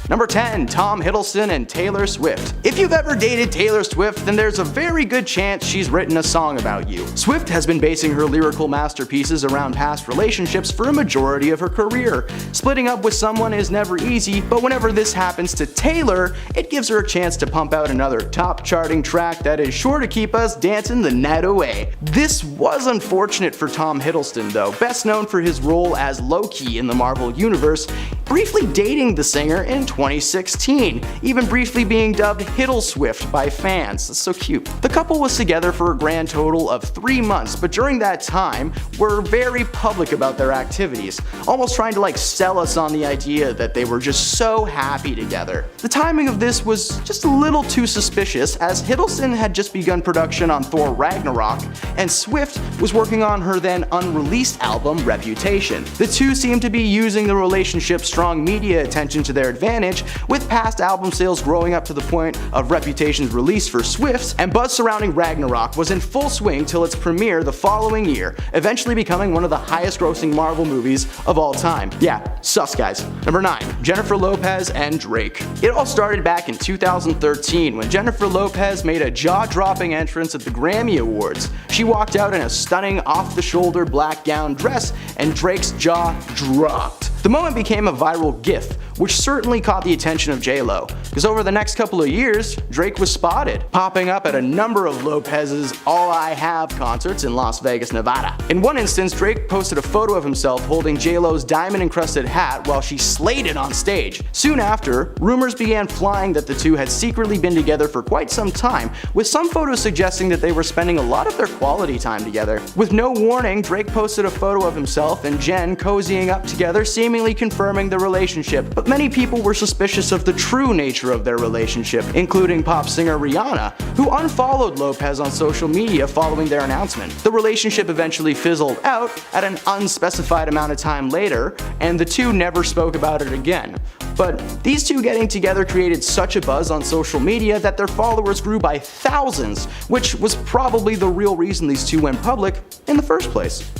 Number 10. Tom Hiddleston and Taylor Swift. If you've ever dated Taylor Swift, then there's a very good chance she's written a song about you. Swift has been basing her lyrical masterpieces around past relationships for a majority of her career. Splitting up with someone is never easy, but whenever this happens to Taylor, it gives her a chance to pump out another top charting track that is sure to keep us dancing the night away. This was unfortunate for Tom Hiddleston though, best known for his role as Loki in the Marvel Universe, briefly dating the singer in 2016, even briefly being dubbed Hiddle Swift by fans. That's so cute. The couple was together for a grand total of 3 months, but during that time were very public about their activities, almost trying to sell us on the idea that they were just so happy together. The timing of this was just a little too suspicious, as Hiddleston had just begun production on Thor Ragnarok, and Swift was working on her then unreleased album Reputation. The two seemed to be using the relationship's strong media attention to their advantage, with past album sales growing up to the point of Reputation's release for Swift, and buzz surrounding Ragnarok was in full swing till its premiere the following year, eventually becoming one of the highest grossing Marvel movies of all time. Yeah, sus guys. Number 9. Jennifer Lopez and Drake. It all started back in 2013 when Jennifer Lopez made a jaw-dropping entrance at the Grammy Awards. She walked out in a stunning off-the-shoulder black gown dress, and Drake's jaw dropped. The moment became a viral GIF, which certainly caught the attention of J-Lo, because over the next couple of years, Drake was spotted, popping up at a number of Lopez's All I Have concerts in Las Vegas, Nevada. In one instance, Drake posted a photo of himself holding J-Lo's diamond-encrusted hat while she slayed it on stage. Soon after, rumors began flying that the two had secretly been together for quite some time, with some photos suggesting that they were spending a lot of their quality time together. With no warning, Drake posted a photo of himself and Jen cozying up together, seemingly confirming the relationship. But many people were suspicious of the true nature of their relationship, including pop singer Rihanna, who unfollowed Lopez on social media following their announcement. The relationship eventually fizzled out at an unspecified amount of time later, and the two never spoke about it again. But these two getting together created such a buzz on social media that their followers grew by thousands, which was probably the real reason these two went public in the first place.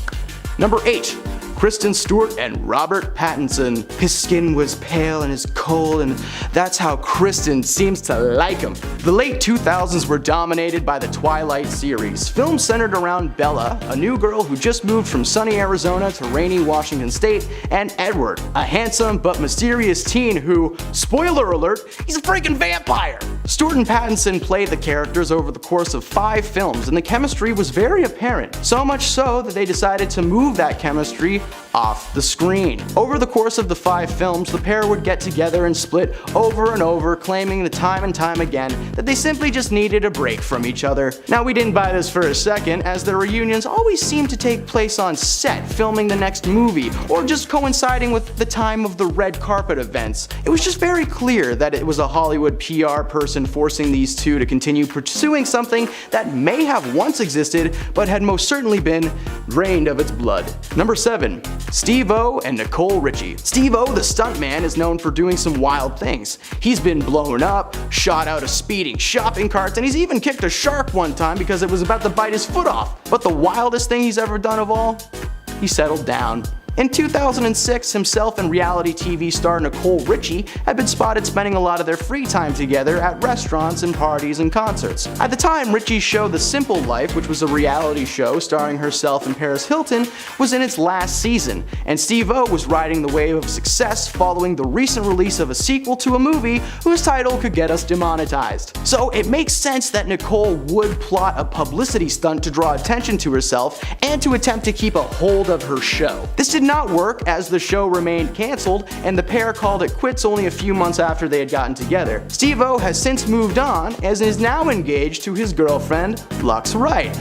Number 8. Kristen Stewart and Robert Pattinson. His skin was pale and his cold, and that's how Kristen seems to like him. The late 2000s were dominated by the Twilight series. Films centered around Bella, a new girl who just moved from sunny Arizona to rainy Washington State, and Edward, a handsome but mysterious teen who, spoiler alert, he's a freaking vampire. Stewart and Pattinson played the characters over the course of 5 films, and the chemistry was very apparent. So much so that they decided to move that chemistry off the screen. Over the course of the 5 films, the pair would get together and split over and over, claiming the time and time again that they simply just needed a break from each other. Now, we didn't buy this for a second, as their reunions always seemed to take place on set, filming the next movie, or just coinciding with the time of the red carpet events. It was just very clear that it was a Hollywood PR person forcing these two to continue pursuing something that may have once existed, but had most certainly been drained of its blood. Number 7. Steve-O and Nicole Richie. Steve-O, the stuntman, is known for doing some wild things. He's been blown up, shot out of speeding shopping carts, and he's even kicked a shark one time because it was about to bite his foot off. But the wildest thing he's ever done of all? He settled down. In 2006, himself and reality TV star Nicole Richie had been spotted spending a lot of their free time together at restaurants and parties and concerts. At the time, Richie's show The Simple Life, which was a reality show starring herself and Paris Hilton, was in its last season, and Steve-O was riding the wave of success following the recent release of a sequel to a movie whose title could get us demonetized. So it makes sense that Nicole would plot a publicity stunt to draw attention to herself and to attempt to keep a hold of her show. This did not work, as the show remained cancelled, and the pair called it quits only a few months after they had gotten together. Steve-O has since moved on, as is now engaged to his girlfriend, Lux Wright.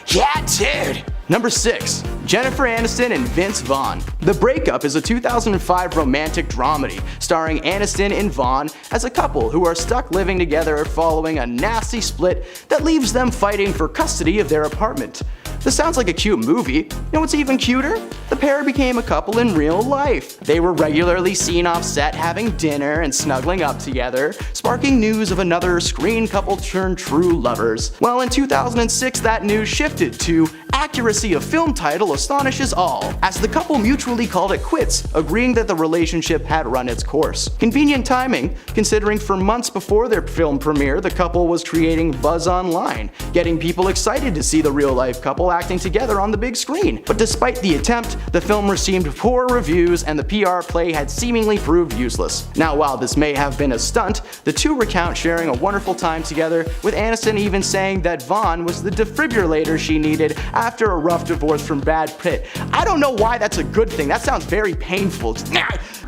Yeah, dude! Number 6. Jennifer Aniston and Vince Vaughn. The Breakup is a 2005 romantic dramedy starring Aniston and Vaughn as a couple who are stuck living together following a nasty split that leaves them fighting for custody of their apartment. This sounds like a cute movie. You know what's even cuter? The pair became a couple in real life. They were regularly seen off set having dinner and snuggling up together, sparking news of another screen couple turned true lovers. Well, in 2006, that news shifted to accuracy of film title astonishes all, as the couple mutually called it quits, agreeing that the relationship had run its course. Convenient timing, considering for months before their film premiere, the couple was creating buzz online, getting people excited to see the real-life couple acting together on the big screen. But despite the attempt, the film received poor reviews and the PR play had seemingly proved useless. Now, while this may have been a stunt, the two recount sharing a wonderful time together, with Aniston even saying that Vaughn was the defibrillator she needed after a rough divorce from Brad Pitt. I don't know why that's a good thing. That sounds very painful.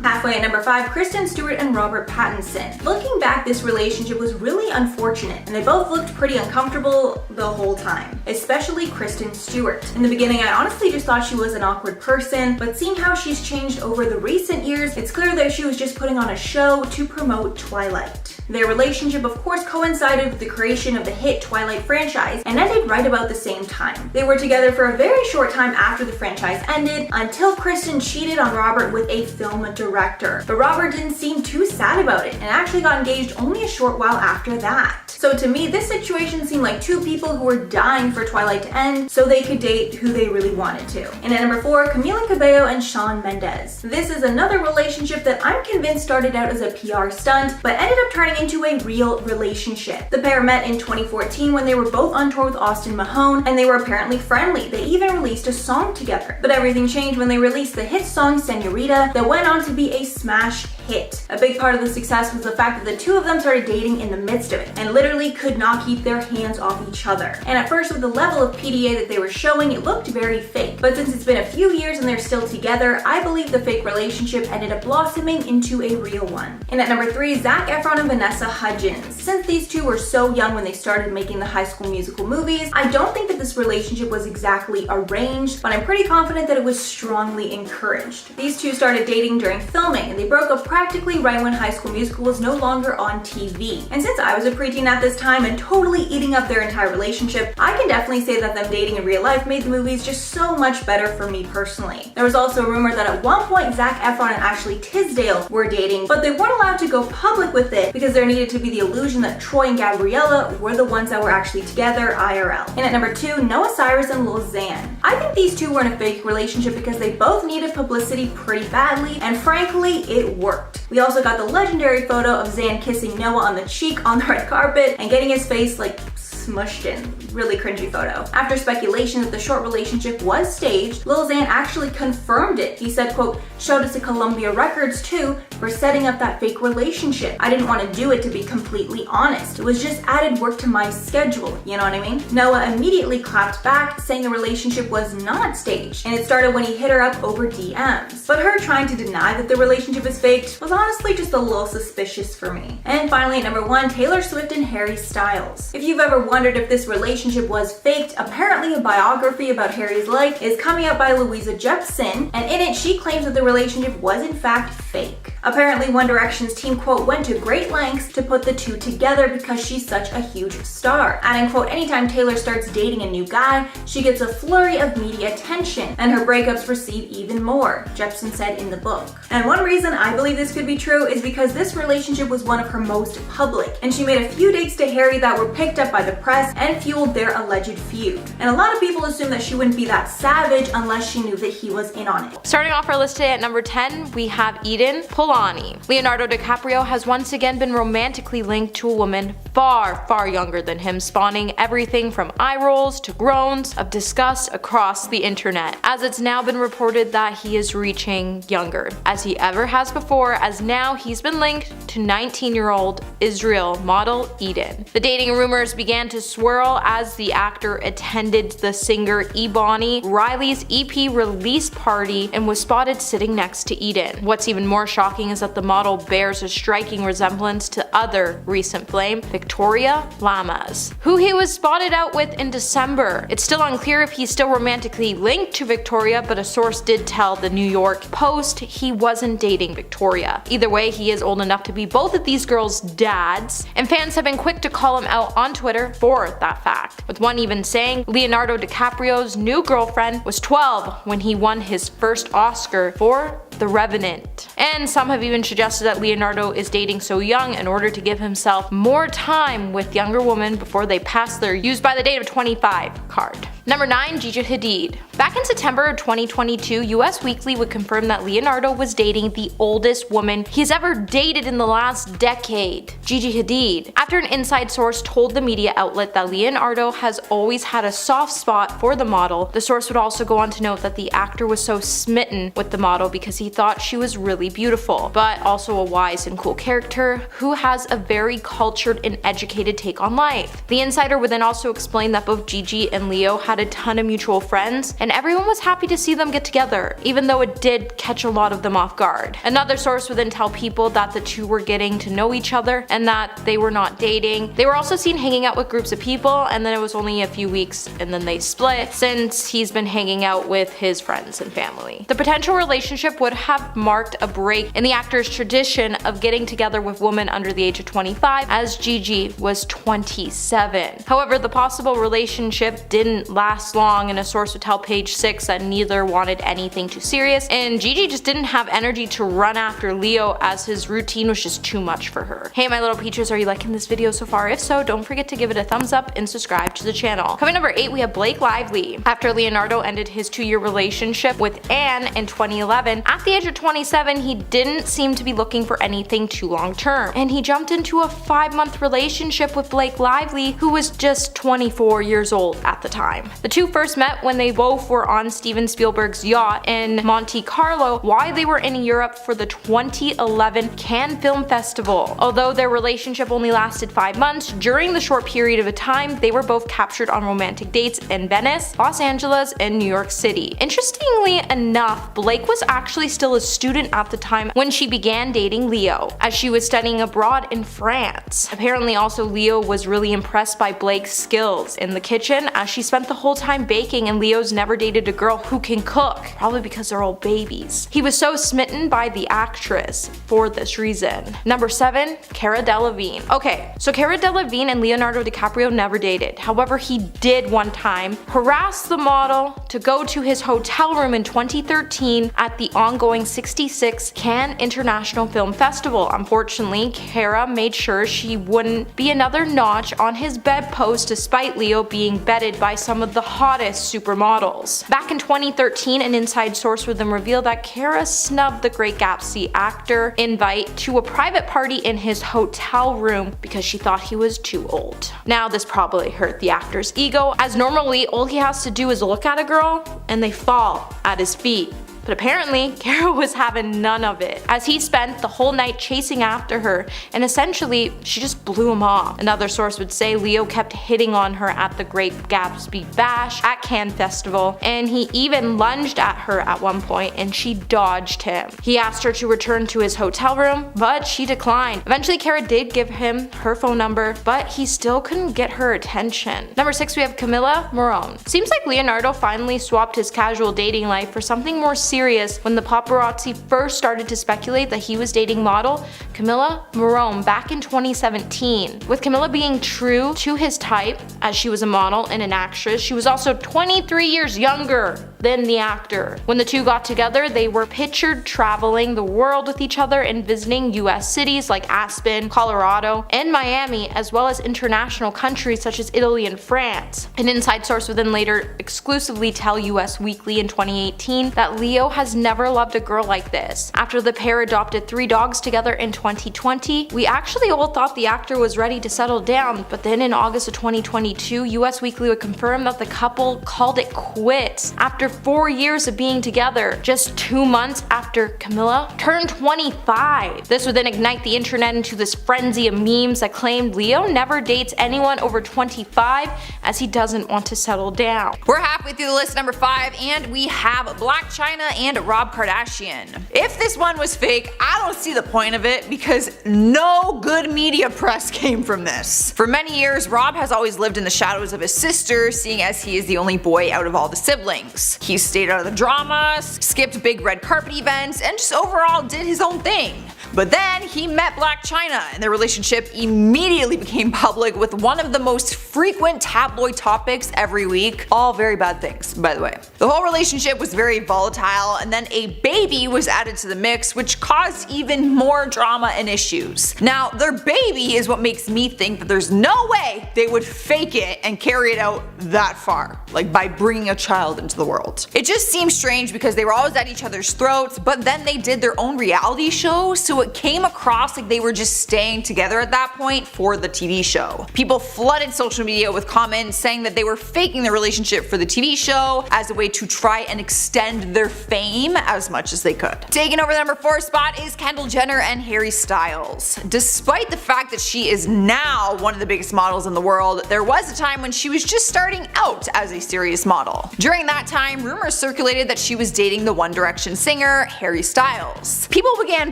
Halfway at number 5, Kristen Stewart and Robert Pattinson. Looking back, this relationship was really unfortunate, and they both looked pretty uncomfortable the whole time, especially Kristen Stewart. In the beginning, I honestly just thought she was an awkward person, but seeing how she's changed over the recent years, it's clear that she was just putting on a show to promote Twilight. Their relationship, of course, coincided with the creation of the hit Twilight franchise and ended right about the same time. They were together for a very short time after the franchise ended, until Kristen cheated on Robert with a film director. But Robert didn't seem too sad about it and actually got engaged only a short while after that. So to me, this situation seemed like two people who were dying for Twilight to end so they could date who they really wanted to. And at number 4, Camila Cabello and Shawn Mendes. This is another relationship that I'm convinced started out as a PR stunt, but ended up turning into a real relationship. The pair met in 2014 when they were both on tour with Austin Mahone, and they were apparently friendly. They even released a song together. But everything changed when they released the hit song Senorita that went on to be a smash hit. A big part of the success was the fact that the two of them started dating in the midst of it, and literally could not keep their hands off each other. And at first, with the level of PDA that they were showing, it looked very fake. But since it's been a few years and they're still together, I believe the fake relationship ended up blossoming into a real one. And at number 3, Zac Efron and Vanessa Hudgens. Since these two were so young when they started making the High School Musical movies, I don't think that this relationship was exactly arranged, but I'm pretty confident that it was strongly encouraged. These two started dating during filming, and they broke up practically right when High School Musical was no longer on TV. And since I was a preteen at this time and totally eating up their entire relationship, I can definitely say that them dating in real life made the movies just so much better for me personally. There was also a rumor that at one point Zac Efron and Ashley Tisdale were dating, but they weren't allowed to go public with it because there needed to be the illusion that Troy and Gabriella were the ones that were actually together IRL. And at number 2, Noah Cyrus and Lil Xan. I think these two were in a fake relationship because they both needed publicity pretty badly, and frankly, it worked. We also got the legendary photo of Xan kissing Noah on the cheek on the red carpet and getting his face like smushed in. Really cringy photo. After speculation that the short relationship was staged, Lil Xan actually confirmed it. He said, quote, "Showed us to Columbia Records too for setting up that fake relationship. I didn't want to do it, to be completely honest. It was just added work to my schedule, you know what I mean?" Noah immediately clapped back, saying the relationship was not staged, and it started when he hit her up over DMs. But her trying to deny that the relationship is faked was honestly just a little suspicious for me. And finally, at number 1, Taylor Swift and Harry Styles. If you've ever wondered if this relationship was faked, apparently a biography about Harry's life is coming out by Louisa Jepson, and in it she claims that the relationship was in fact fake. Apparently One Direction's team, quote, "went to great lengths to put the two together because she's such a huge star." Adding, quote, "Anytime Taylor starts dating a new guy, she gets a flurry of media attention, and her breakups receive even more," Jepson said in the book. And one reason I believe this could be true is because this relationship was one of her most public, and she made a few dates to Harry that were picked up by the press and fueled their alleged feud. And a lot of people assume that she wouldn't be that savage unless she knew that he was in on it. Starting off our list today at number 10, we have Eden Polani. Leonardo DiCaprio has once again been romantically linked to a woman far, far younger than him, spawning everything from eye rolls to groans of disgust across the internet, as it's now been reported that he is reaching younger, as he ever has before, as now he's been linked to 19-year-old Israel model Eden. The dating rumors began to swirl as the actor attended the singer Ebony Riley's EP release party and was spotted sitting next to Eden. What's even more shocking is that the model bears a striking resemblance to other recent flame, Victoria Lamas, who he was spotted out with in December. It's still unclear if he's still romantically linked to Victoria, but a source did tell the New York Post he wasn't dating Victoria. Either way, he is old enough to be both of these girls' dads, and fans have been quick to call him out on Twitter for that fact, with one even saying Leonardo DiCaprio's new girlfriend was 12 when he won his first Oscar for The Revenant. And some have even suggested that Leonardo is dating so young in order to give himself more time with younger women before they pass their use by the date of 25 card. Number 9. Gigi Hadid. Back in September of 2022, US Weekly would confirm that Leonardo was dating the oldest woman he's ever dated in the last decade, Gigi Hadid. After an inside source told the media outlet that Leonardo has always had a soft spot for the model, the source would also go on to note that the actor was so smitten with the model because he thought she was really beautiful, but also a wise and cool character who has a very cultured and educated take on life. The insider would then also explain that both Gigi and Leo had a ton of mutual friends, and everyone was happy to see them get together, even though it did catch a lot of them off guard. Another source would then tell people that the two were getting to know each other and that they were not dating. They were also seen hanging out with groups of people, and then it was only a few weeks and then they split, since he's been hanging out with his friends and family. The potential relationship would have marked a break in the actor's tradition of getting together with women under the age of 25, as Gigi was 27. However, the possible relationship didn't last long, and a source would tell Page 6 that neither wanted anything too serious, and Gigi just didn't have energy to run after Leo, as his routine was just too much for her. Hey my little peaches, are you liking this video so far? If so, don't forget to give it a thumbs up and subscribe to the channel. Coming number 8, we have Blake Lively. After Leonardo ended his 2-year relationship with Anne in 2011, at the age of 27, he didn't seem to be looking for anything too long term, and he jumped into a 5-month relationship with Blake Lively, who was just 24 years old at the time. The two first met when they both were on Steven Spielberg's yacht in Monte Carlo while they were in Europe for the 2011 Cannes Film Festival. Although their relationship only lasted 5 months, during the short period of time, they were both captured on romantic dates in Venice, Los Angeles, and New York City. Interestingly enough, Blake was actually still a student at the time when she began dating Leo, as she was studying abroad in France. Apparently also Leo was really impressed by Blake's skills in the kitchen, as she spent the whole time baking, and Leo's never dated a girl who can cook, probably because they're all babies. He was so smitten by the actress for this reason. Number 7, Cara Delevingne. Okay, so Cara Delevingne and Leonardo DiCaprio never dated. However, he did one time harass the model to go to his hotel room in 2013 at the ongoing 66th Cannes International Film Festival. Unfortunately, Cara made sure she wouldn't be another notch on his bedpost, despite Leo being bedded by some of the hottest supermodels. Back in 2013, an inside source would then reveal that Cara snubbed the Great Gatsby actor invite to a private party in his hotel room because she thought he was too old. Now, this probably hurt the actor's ego, as normally all he has to do is look at a girl and they fall at his feet. But apparently, Cara was having none of it, as he spent the whole night chasing after her, and essentially, she just blew him off. Another source would say Leo kept hitting on her at the Great Gatsby Bash at Cannes Festival, and he even lunged at her at one point, and she dodged him. He asked her to return to his hotel room, but she declined. Eventually, Cara did give him her phone number, but he still couldn't get her attention. Number 6, we have Camila Morrone. Seems like Leonardo finally swapped his casual dating life for something more serious when the paparazzi first started to speculate that he was dating model Camila Morrone back in 2017. With Camila being true to his type, as she was a model and an actress, she was also 23 years younger than the actor. When the two got together, they were pictured traveling the world with each other and visiting US cities like Aspen, Colorado, and Miami, as well as international countries such as Italy and France. An inside source would then later exclusively tell US Weekly in 2018 that Leo has never loved a girl like this. After the pair adopted 3 dogs together in 2020, we actually all thought the actor was ready to settle down, but then in August of 2022, US Weekly would confirm that the couple called it quits after 4 years of being together, just 2 months after Camila turned 25. This would then ignite the internet into this frenzy of memes that claimed Leo never dates anyone over 25, as he doesn't want to settle down. We're halfway through the list, number 5, and we have Blac Chyna and Rob Kardashian. If this one was fake, I don't see the point of it because no good media press came from this. For many years, Rob has always lived in the shadows of his sister, seeing as he is the only boy out of all the siblings. He stayed out of the drama, skipped big red carpet events, and just overall did his own thing. But then he met Blac Chyna, and their relationship immediately became public with one of the most frequent tabloid topics every week. All very bad things, by the way. The whole relationship was very volatile, and then a baby was added to the mix, which caused even more drama and issues. Now, their baby is what makes me think that there's no way they would fake it and carry it out that far, like by bringing a child into the world. It just seems strange because they were always at each other's throats, but then they did their own reality show, so it came across like they were just staying together at that point for the TV show. People flooded social media with comments saying that they were faking their relationship for the TV show as a way to try and extend their fame as much as they could. Taking over the number 4 spot is Kendall Jenner and Harry Styles. Despite the fact that she is now one of the biggest models in the world, there was a time when she was just starting out as a serious model. During that time, rumors circulated that she was dating the One Direction singer Harry Styles. People began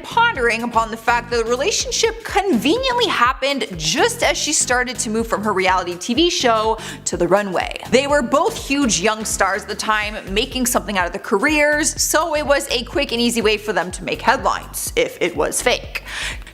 pondering upon the fact that the relationship conveniently happened just as she started to move from her reality TV show to the runway. They were both huge young stars at the time, making something out of their careers, so it was a quick and easy way for them to make headlines, if it was fake.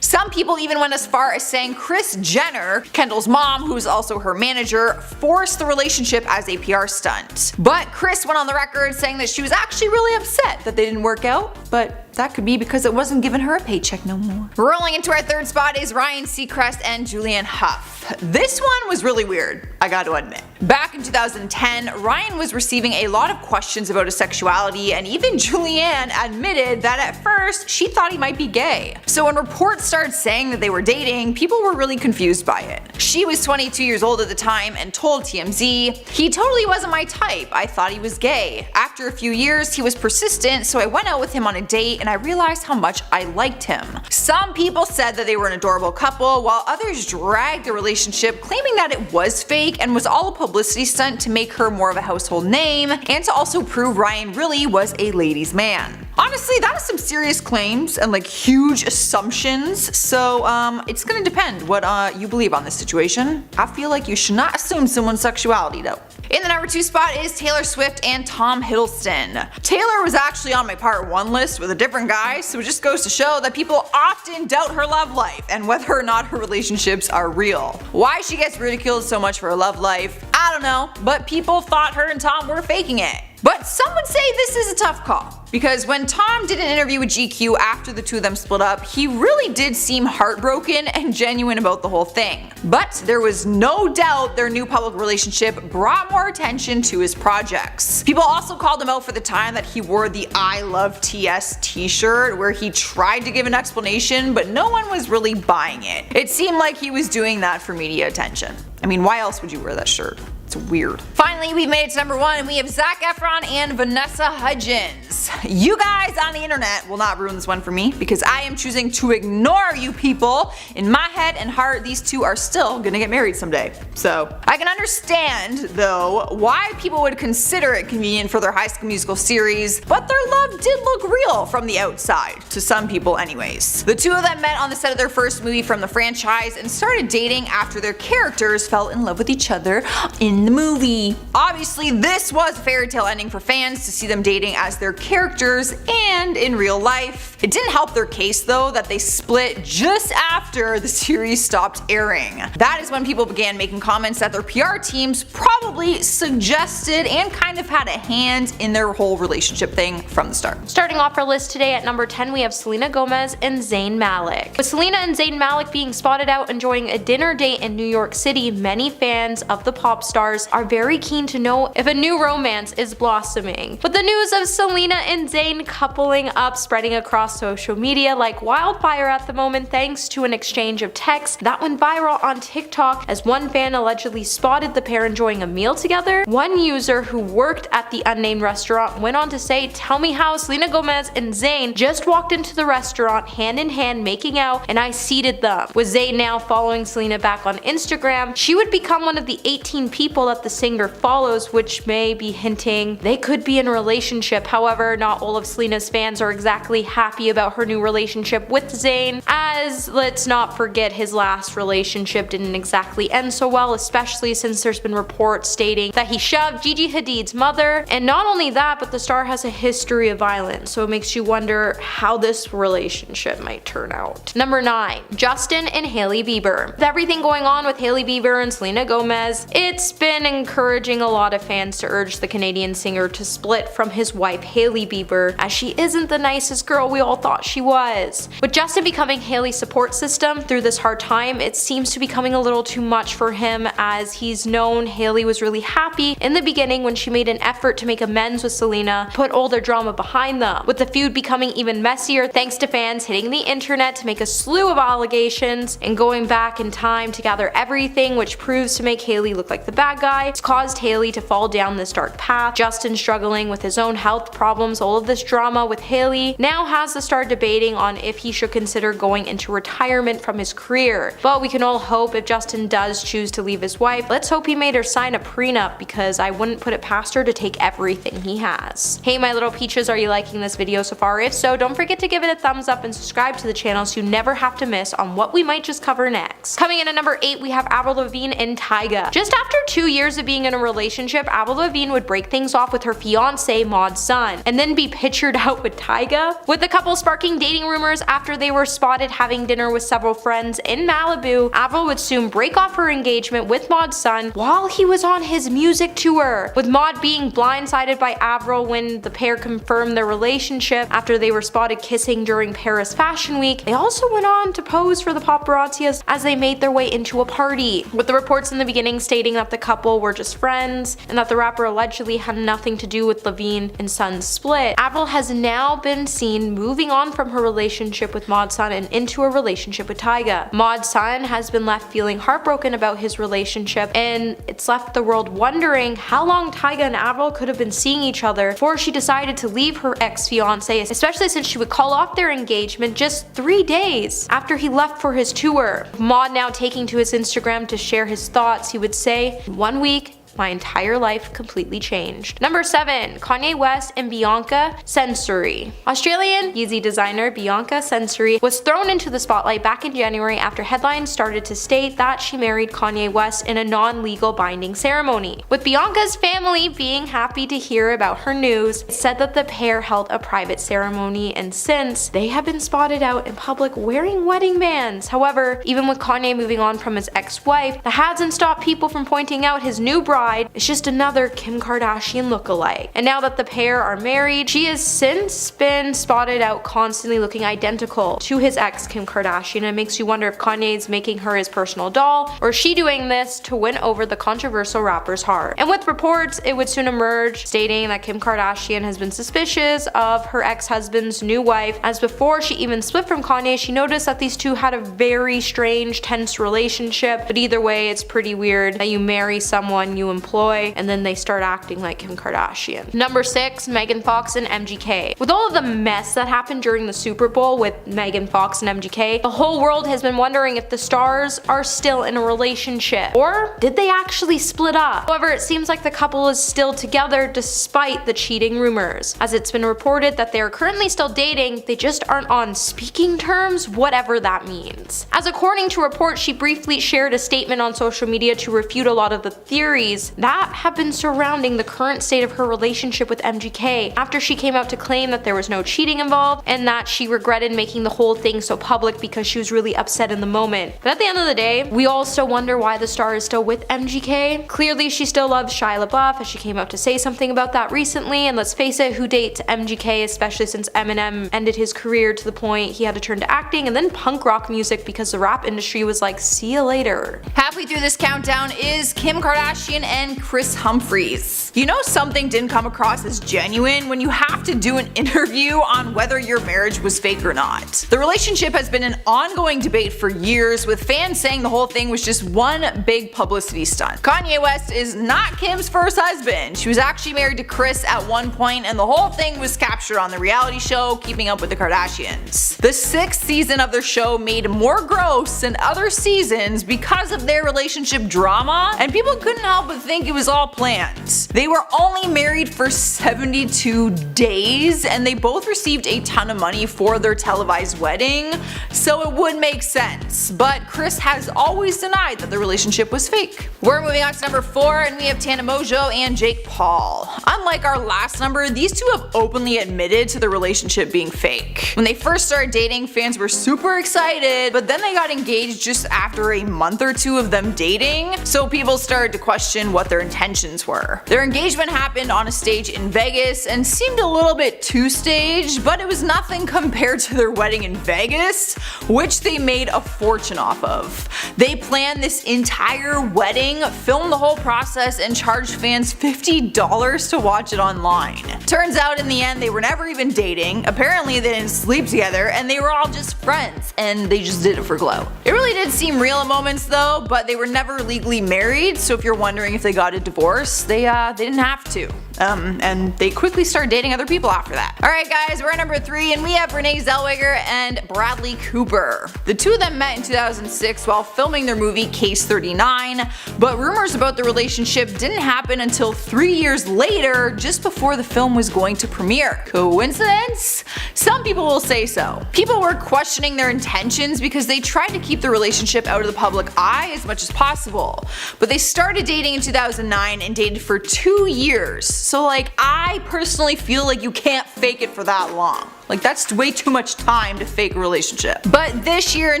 Some people even went as far as saying Kris Jenner, Kendall's mom, who's also her manager, forced the relationship as a PR stunt. But Kris went on the record saying that she was actually really upset that they didn't work out, but that could be because it wasn't giving her a paycheck no more. Rolling into our 3rd spot is Ryan Seacrest and Julianne Hough. This one was really weird, I gotta admit. Back in 2010, Ryan was receiving a lot of questions about his sexuality, and even Julianne admitted that at first she thought he might be gay. So when reports started saying that they were dating, people were really confused by it. She was 22 years old at the time and told TMZ, "He totally wasn't my type, I thought he was gay. After a few years he was persistent, so I went out with him on a date and I realized how much I liked him." Some people said that they were an adorable couple, while others dragged the relationship, claiming that it was fake and was all a publicity stunt to make her more of a household name and to also prove Ryan really was a ladies' man. Honestly, that is some serious claims and like huge assumptions, so it's gonna depend what you believe on this situation. I feel like you should not assume someone's sexuality though. In the number 2 spot is Taylor Swift and Tom Hiddleston. Taylor was actually on my part 1 list with a different guy, so it just goes to show that people often doubt her love life and whether or not her relationships are real. Why she gets ridiculed so much for her love life, I don't know, but people thought her and Tom were faking it. But some would say this is a tough call, because when Tom did an interview with GQ after the two of them split up, he really did seem heartbroken and genuine about the whole thing. But there was no doubt their new public relationship brought more attention to his projects. People also called him out for the time that he wore the I Love TS t-shirt, where he tried to give an explanation but no one was really buying it. It seemed like he was doing that for media attention. I mean, why else would you wear that shirt? It's weird. Finally, we've made it to number 1 and we have Zac Efron and Vanessa Hudgens. You guys on the internet will not ruin this one for me because I am choosing to ignore you people. In my head and heart, these two are still gonna get married someday. So I can understand though why people would consider it convenient for their High School Musical series, but their love did look real from the outside, to some people anyways. The two of them met on the set of their first movie from the franchise and started dating after their characters fell in love with each other in the movie. Obviously, this was a fairy tale ending for fans to see them dating as their characters and in real life. It didn't help their case though that they split just after the series stopped airing. That is when people began making comments that their PR teams probably suggested and kind of had a hand in their whole relationship thing from the start. Starting off our list today at number 10, we have Selena Gomez and Zayn Malik. With Selena and Zayn Malik being spotted out enjoying a dinner date in New York City, many fans of the pop stars are very keen to know if a new romance is blossoming. With the news of Selena and Zayn coupling up spreading across social media like wildfire at the moment thanks to an exchange of texts that went viral on TikTok as one fan allegedly spotted the pair enjoying a meal together. One user who worked at the unnamed restaurant went on to say, "Tell me how Selena Gomez and Zayn just walked into the restaurant hand in hand making out and I seated them." With Zayn now following Selena back on Instagram, she would become one of the 18 people people that the singer follows, which may be hinting they could be in a relationship. However, not all of Selena's fans are exactly happy about her new relationship with Zayn, as let's not forget his last relationship didn't exactly end so well, especially since there's been reports stating that he shoved Gigi Hadid's mother, and not only that, but the star has a history of violence, so it makes you wonder how this relationship might turn out. Number 9. Justin and Hailey Bieber. With everything going on with Hailey Bieber and Selena Gomez, it's been encouraging a lot of fans to urge the Canadian singer to split from his wife Hailey Bieber, as she isn't the nicest girl we all thought she was. With Justin becoming Hailey's support system through this hard time, it seems to be becoming a little too much for him, as he's known Hailey was really happy in the beginning when she made an effort to make amends with Selena, put all their drama behind them, with the feud becoming even messier thanks to fans hitting the internet to make a slew of allegations and going back in time to gather everything, which proves to make Hailey look like the bad guy. It's caused Hailey to fall down this dark path. Justin struggling with his own health problems, all of this drama with Hailey now has the star debating on if he should consider going into retirement from his career. But we can all hope if Justin does choose to leave his wife, let's hope he made her sign a prenup, because I wouldn't put it past her to take everything he has. Hey my little peaches, are you liking this video so far? If so, don't forget to give it a thumbs up and subscribe to the channel so you never have to miss on what we might just cover next. Coming in at number 8, we have Avril Lavigne and Tyga. Just after 2 years of being in a relationship, Avril Lavigne would break things off with her fiance Mod Sun, and then be pictured out with Tyga, with the couple sparking dating rumors after they were spotted having dinner with several friends in Malibu. Avril would soon break off her engagement with Mod Sun while he was on his music tour, with Mod being blindsided by Avril when the pair confirmed their relationship after they were spotted kissing during Paris Fashion Week. They also went on to pose for the paparazzi as they made their way into a party, with the reports in the beginning stating that the couple were just friends and that the rapper allegedly had nothing to do with Lavigne and Sun's split. Avril has now been seen moving on from her relationship with Mod Sun and into a relationship with Tyga. Mod Sun has been left feeling heartbroken about his relationship, and it's left the world wondering how long Tyga and Avril could have been seeing each other before she decided to leave her ex-fiance, especially since she would call off their engagement just 3 days after he left for his tour. Mod now taking to his Instagram to share his thoughts, he would say, "1 week, my entire life completely changed." Number 7. Kanye West and Bianca Censori. Australian Yeezy designer Bianca Censori was thrown into the spotlight back in January after headlines started to state that she married Kanye West in a non-legal binding ceremony. With Bianca's family being happy to hear about her news, it said that the pair held a private ceremony, and since they have been spotted out in public wearing wedding bands. However, even with Kanye moving on from his ex-wife, that hasn't stopped people from pointing out his new bride is just another Kim Kardashian lookalike. And now that the pair are married, she has since been spotted out constantly looking identical to his ex Kim Kardashian. It makes you wonder if Kanye is making her his personal doll, or is she doing this to win over the controversial rapper's heart. And with reports, it would soon emerge stating that Kim Kardashian has been suspicious of her ex-husband's new wife, as before she even split from Kanye, she noticed that these two had a very strange, tense relationship. But either way, it's pretty weird that you marry someone you employ and then they start acting like Kim Kardashian. Number 6. Megan Fox and MGK. With all of the mess that happened during the Super Bowl with Megan Fox and MGK, the whole world has been wondering if the stars are still in a relationship, or did they actually split up? However, it seems like the couple is still together despite the cheating rumors, as it's been reported that they are currently still dating, they just aren't on speaking terms, whatever that means. As according to reports, she briefly shared a statement on social media to refute a lot of the theories that have been surrounding the current state of her relationship with MGK, after she came out to claim that there was no cheating involved and that she regretted making the whole thing so public because she was really upset in the moment. But at the end of the day, we all still wonder why the star is still with MGK. Clearly she still loves Shia LaBeouf, as she came out to say something about that recently, and let's face it, who dates MGK, especially since Eminem ended his career to the point he had to turn to acting and then punk rock music because the rap industry was like, see you later. Halfway through this countdown is Kim Kardashian and Chris Humphries. You know something didn't come across as genuine when you have to do an interview on whether your marriage was fake or not. The relationship has been an ongoing debate for years, with fans saying the whole thing was just one big publicity stunt. Kanye West is not Kim's first husband. She was actually married to Chris at one point, and the whole thing was captured on the reality show Keeping Up with the Kardashians. The 6th season of their show made more gross than other seasons because of their relationship drama, and people couldn't help but don't think it was all planned. They were only married for 72 days, and they both received a ton of money for their televised wedding, so it would make sense. But Kris has always denied that the relationship was fake. We're moving on to number 4, and we have Tana Mongeau and Jake Paul. Unlike our last number, these two have openly admitted to the relationship being fake. When they first started dating, fans were super excited, but then they got engaged just after a month or two of them dating, so people started to question what their intentions were. Their engagement happened on a stage in Vegas and seemed a little bit too staged, but it was nothing compared to their wedding in Vegas, which they made a fortune off of. They planned this entire wedding, filmed the whole process, and charged fans $50 to watch it online. Turns out in the end they were never even dating, apparently they didn't sleep together, and they were all just friends, and they just did it for glow. It really did seem real at moments though, but they were never legally married, so if you're wondering if they got a divorce, they didn't have to. And they quickly started dating other people after that. Alright guys, we're at number 3, and we have Renee Zellweger and Bradley Cooper. The two of them met in 2006 while filming their movie Case 39, but rumors about the relationship didn't happen until 3 years later, just before the film was going to premiere. Coincidence? Some people will say so. People were questioning their intentions because they tried to keep the relationship out of the public eye as much as possible. But they started dating in 2009 and dated for 2 years. So like, I personally feel like you can't fake it for that long. Like, that's way too much time to fake a relationship. But this year in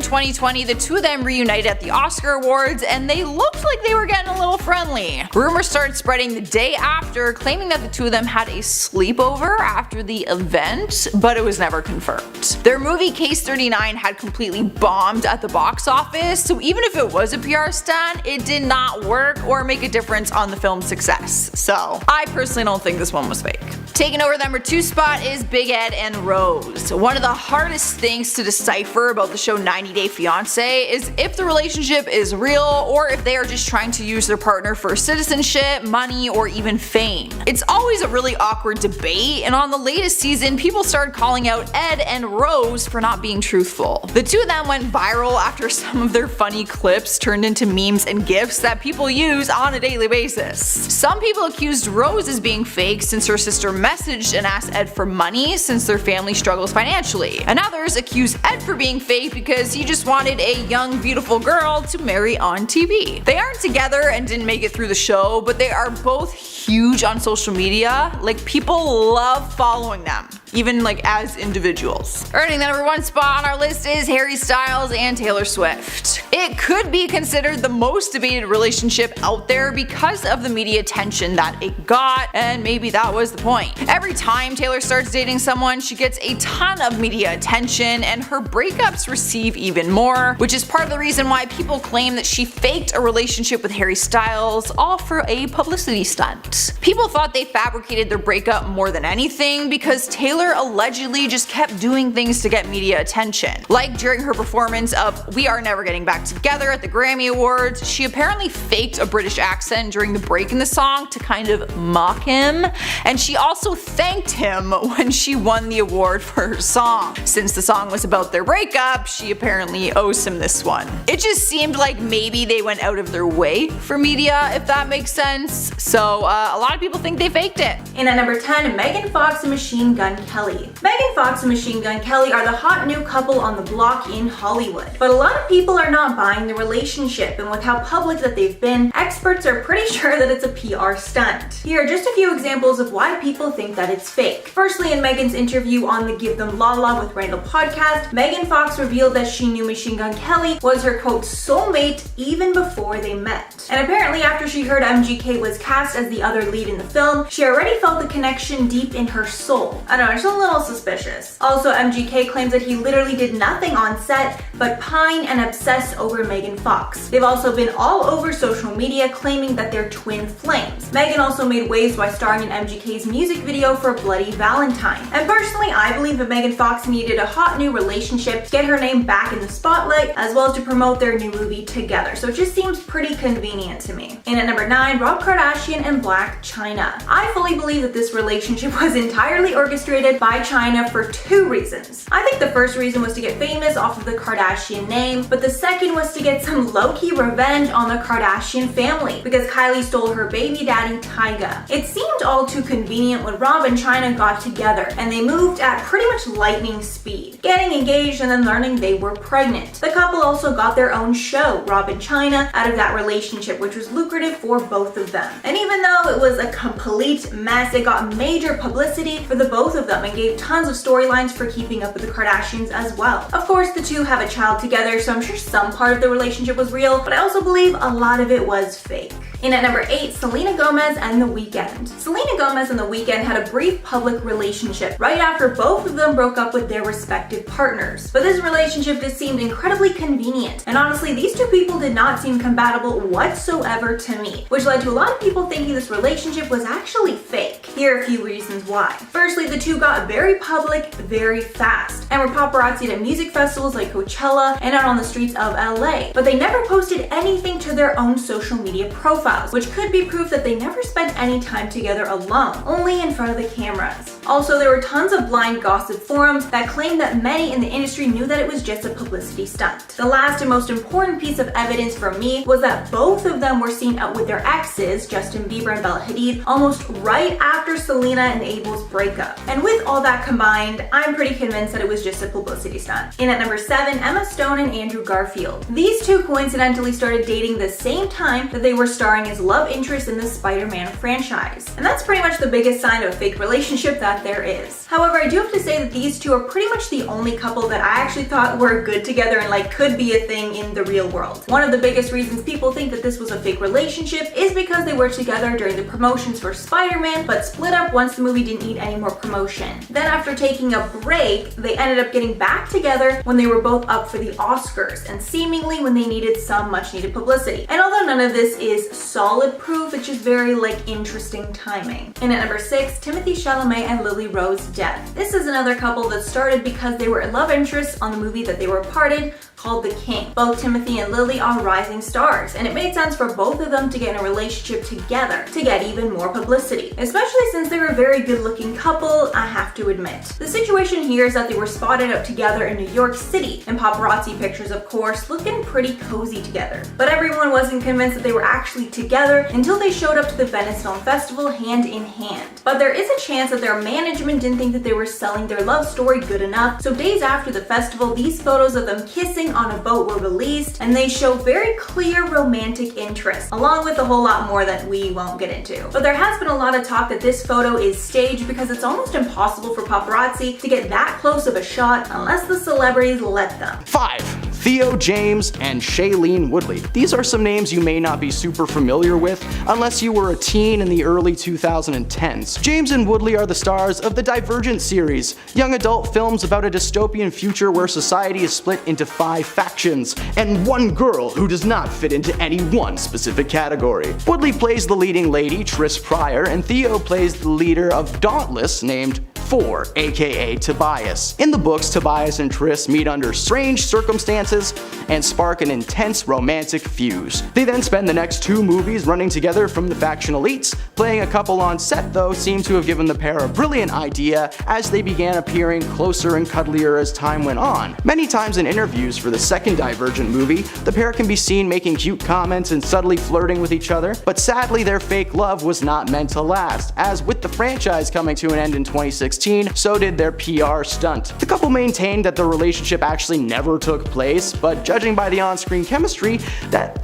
2020, the two of them reunited at the Oscar Awards, and they looked like they were getting a little friendly. Rumors started spreading the day after, claiming that the two of them had a sleepover after the event, but it was never confirmed. Their movie Case 39 had completely bombed at the box office, so even if it was a PR stunt, it did not work or make a difference on the film's success. So I personally don't think this one was fake. Taking over the number 2 spot is Big Ed and Rose. One of the hardest things to decipher about the show 90 Day Fiancé is if the relationship is real or if they are just trying to use their partner for citizenship, money, or even fame. It's always a really awkward debate, and on the latest season, people started calling out Ed and Rose for not being truthful. The two of them went viral after some of their funny clips turned into memes and gifs that people use on a daily basis. Some people accused Rose as being fake since her sister messaged and asked Ed for money since their family struggles financially, and others accuse Ed for being fake because he just wanted a young, beautiful girl to marry on TV. They aren't together and didn't make it through the show, but they are both huge on social media. Like, people love following them, even like as individuals. Earning the number 1 spot on our list is Harry Styles and Taylor Swift. It could be considered the most debated relationship out there because of the media attention that it got, and maybe that was the point. Every time Taylor starts dating someone, she gets a ton of media attention, and her breakups receive even more, which is part of the reason why people claim that she faked a relationship with Harry Styles, all for a publicity stunt. People thought they fabricated their breakup more than anything because Taylor allegedly just kept doing things to get media attention. Like during her performance of We Are Never Getting Back Together at the Grammy Awards, she apparently faked a British accent during the break in the song to kind of mock him, and she also thanked him when she won the award for her song. Since the song was about their breakup, she apparently owes him this one. It just seemed like maybe they went out of their way for media, if that makes sense. So a lot of people think they faked it. And at number 10, Megan Fox and Machine Gun Kelly. Megan Fox and Machine Gun Kelly are the hot new couple on the block in Hollywood. But a lot of people are not buying the relationship, and with how public that they've been, experts are pretty sure that it's a PR stunt. Here are just a few examples of why people think that it's fake. Firstly, in Megan's interview on the Give Them Lala with Randall podcast, Megan Fox revealed that she knew Machine Gun Kelly was her quote soulmate even before they met. And apparently after she heard MGK was cast as the other lead in the film, she already felt the connection deep in her soul. I don't know, it's a little suspicious. Also, MGK claims that he literally did nothing on set but pine and obsess over Megan Fox. They've also been all over social media claiming that they're twin flames. Megan also made waves by starring in MGK's music video for Bloody Valentine. And personally, I believe that Megan Fox needed a hot new relationship to get her name back in the spotlight, as well as to promote their new movie together. So it just seems pretty convenient to me. And at number 9, Rob Kardashian and Blac Chyna. I fully believe that this relationship was entirely orchestrated created by China for two reasons. I think the first reason was to get famous off of the Kardashian name, but the second was to get some low-key revenge on the Kardashian family because Kylie stole her baby daddy Tyga. It seemed all too convenient when Rob and China got together, and they moved at pretty much lightning speed, getting engaged and then learning they were pregnant. The couple also got their own show, Rob and China, out of that relationship, which was lucrative for both of them. And even though it was a complete mess, it got major publicity for the both of them and gave tons of storylines for keeping up with the Kardashians as well. Of course, the two have a child together, so I'm sure some part of the relationship was real, but I also believe a lot of it was fake. In at number 8, Selena Gomez and The Weeknd. Selena Gomez and The Weeknd had a brief public relationship right after both of them broke up with their respective partners. But this relationship just seemed incredibly convenient, and honestly, these two people did not seem compatible whatsoever to me, which led to a lot of people thinking this relationship was actually fake. Here are a few reasons why. Firstly, the two got very public very fast, and were paparazzied at music festivals like Coachella and out on the streets of LA, but they never posted anything to their own social media profiles, which could be proof that they never spent any time together alone, only in front of the cameras. Also, there were tons of blind gossip forums that claimed that many in the industry knew that it was just a publicity stunt. The last and most important piece of evidence for me was that both of them were seen out with their exes, Justin Bieber and Bella Hadid, almost right after Selena and Abel's breakup. And with all that combined, I'm pretty convinced that it was just a publicity stunt. In at number 7, Emma Stone and Andrew Garfield. These two coincidentally started dating the same time that they were starring as love interests in the Spider-Man franchise. And that's pretty much the biggest sign of a fake relationship that there is. However, I do have to say that these two are pretty much the only couple that I actually thought were good together and like could be a thing in the real world. One of the biggest reasons people think that this was a fake relationship is because they were together during the promotions for Spider-Man, but split up once the movie didn't need any more promotion. Then after taking a break, they ended up getting back together when they were both up for the Oscars, and seemingly when they needed some much needed publicity. And although none of this is solid proof, it's just very interesting timing. And at number 6, Timothée Chalamet and Lily Rose Depp. This is another couple that started because they were love interests on the movie that they were a part in called The King. Both Timothy and Lily are rising stars, and it made sense for both of them to get in a relationship together to get even more publicity, especially since they're a very good-looking couple, I have to admit. The situation here is that they were spotted up together in New York City, and paparazzi pictures, of course, looking pretty cozy together. But everyone wasn't convinced that they were actually together until they showed up to the Venice Film Festival hand in hand. But there is a chance that their management didn't think that they were selling their love story good enough, so days after the festival, these photos of them kissing on a boat were released, and they show very clear romantic interest, along with a whole lot more that we won't get into. But there has been a lot of talk that this photo is staged because it's almost impossible for paparazzi to get that close of a shot unless the celebrities let them. 5. Theo James and Shailene Woodley. These are some names you may not be super familiar with unless you were a teen in the early 2010s. James and Woodley are the stars of the Divergent series, young adult films about a dystopian future where society is split into 5 factions, and one girl who does not fit into any one specific category. Woodley plays the leading lady, Triss Pryor, and Theo plays the leader of Dauntless named 4, aka Tobias. In the books, Tobias and Triss meet under strange circumstances and spark an intense romantic fuse. They then spend the next 2 movies running together from the faction elites. Playing a couple on set, though, seemed to have given the pair a brilliant idea as they began appearing closer and cuddlier as time went on. Many times in interviews for the second Divergent movie, the pair can be seen making cute comments and subtly flirting with each other, but sadly their fake love was not meant to last, as with the franchise coming to an end in 2016, so did their PR stunt. The couple maintained that the relationship actually never took place, but judging by the on-screen chemistry, that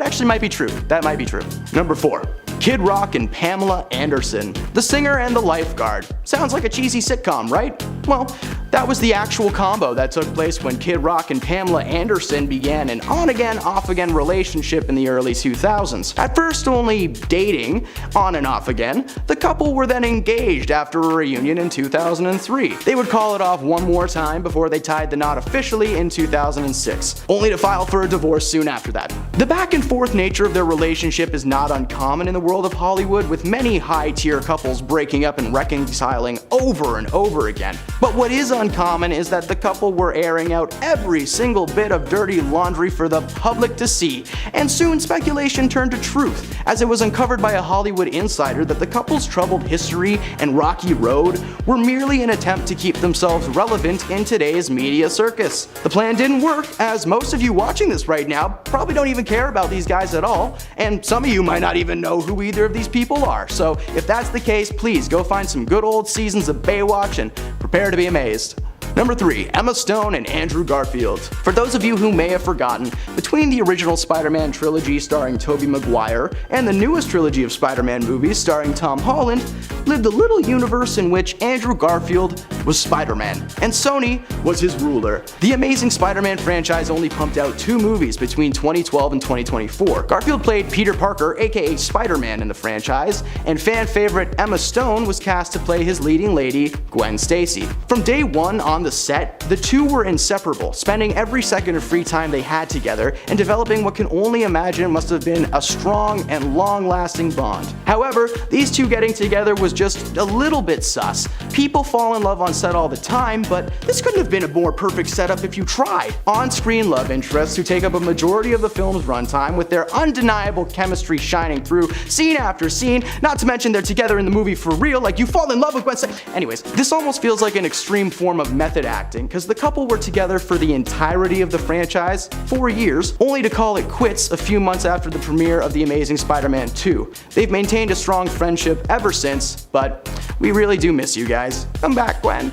actually might be true. That might be true. Number 4. Kid Rock and Pamela Anderson. The singer and the lifeguard. Sounds like a cheesy sitcom, right? Well, that was the actual combo that took place when Kid Rock and Pamela Anderson began an on-again, off-again relationship in the early 2000s. At first only dating, on and off again, the couple were then engaged after a reunion in 2003. They would call it off one more time before they tied the knot officially in 2006, only to file for a divorce soon after that. The back and forth nature of their relationship is not uncommon in the world of Hollywood, with many high-tier couples breaking up and reconciling over and over again. But what is uncommon is that the couple were airing out every single bit of dirty laundry for the public to see, and soon speculation turned to truth, as it was uncovered by a Hollywood insider that the couple's troubled history and rocky road were merely an attempt to keep themselves relevant in today's media circus. The plan didn't work, as most of you watching this right now probably don't even care about these guys at all, and some of you might not even know who either of these people are. So if that's the case, please go find some good old seasons of Baywatch and prepare to be amazed. Number 3. Emma Stone and Andrew Garfield. For those of you who may have forgotten, between the original Spider-Man trilogy starring Tobey Maguire and the newest trilogy of Spider-Man movies starring Tom Holland, lived a little universe in which Andrew Garfield was Spider-Man, and Sony was his ruler. The Amazing Spider-Man franchise only pumped out 2 movies between 2012 and 2024. Garfield played Peter Parker, aka Spider-Man, in the franchise, and fan favorite Emma Stone was cast to play his leading lady, Gwen Stacy. From day one on the set, the two were inseparable, spending every second of free time they had together and developing what can only imagine must have been a strong and long-lasting bond. However, these two getting together was just a little bit sus. People fall in love on set all the time, but this couldn't have been a more perfect setup if you tried. On-screen love interests who take up a majority of the film's runtime with their undeniable chemistry shining through scene after scene, not to mention they're together in the movie for real, like you fall in love with Gwen Stacy. Anyways, this almost feels like an extreme form of method acting, because the couple were together for the entirety of the franchise, 4 years, only to call it quits a few months after the premiere of The Amazing Spider-Man 2. They've maintained a strong friendship ever since, but we really do miss you guys. Come back, Gwen.